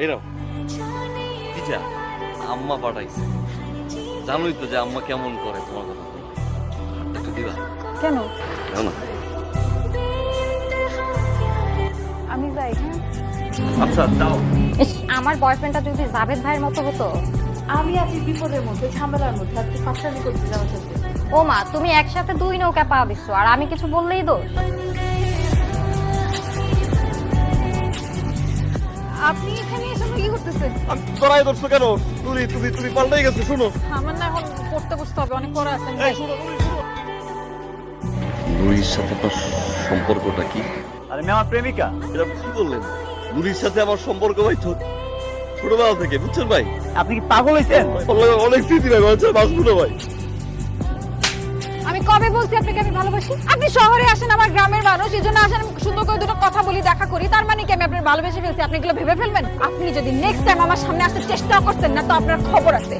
এরাও পিঠা আম্মা পাঠাইছে। জানোই তো যে আম্মা কেমন করে তোমার কথা বলে। একটু দিবা? কেন? দাও না। আমি যাই। আচ্ছা দাও। ইস, আমার বয়ফ্রেন্ডটা যদি জাভেদ ভাইয়ের মতো হতো। আমি আছি বিপদের মধ্যে, ঝামেলার মধ্যে, আর তুই ফাঁসানি করতে যাওয়া যাবে। ও মা, তুমি একসাথে 2 নৌকা পা দিচ্ছ আর আমি কিছু বললেই দোষ। আপনি এখানে এসে কি করতেছেন? আমি তোরাই ধরছো কেন? তুমি পাল্টাই গেছো। শোনো, আমার না এখন পড়তে বসতে হবে, অনেক পড়া আছে। নুরির সাথে আপনার সম্পর্কটা কি? আরে মেয়ে আমার প্রেমিকা। এটা কি বললেন? নুরির সাথে আমার সম্পর্ক ভাই ছোটবেলা থেকে, বুঝছেন ভাই? আপনি কি পাগল হয়েছেন? অনেক স্মৃতি ভাই, বাঁচবো না ভাই। আমি কবে বলছি আপনাকে আমি ভালোবাসি? আপনি শহরে আসেন, আমার গ্রামের মানুষ, এই জন্য আসেন সুন্দর করে দুটো কথা বলি, দেখা করি। তার মানে কি আমি আপনার ভালোবেসে ফেলছি? আপনি এগুলো ভেবে ফেলবেন? আপনি যদি নেক্সট টাইম আমার সামনে আসতে চেষ্টা করতেন না, তো আপনার খবর আছে।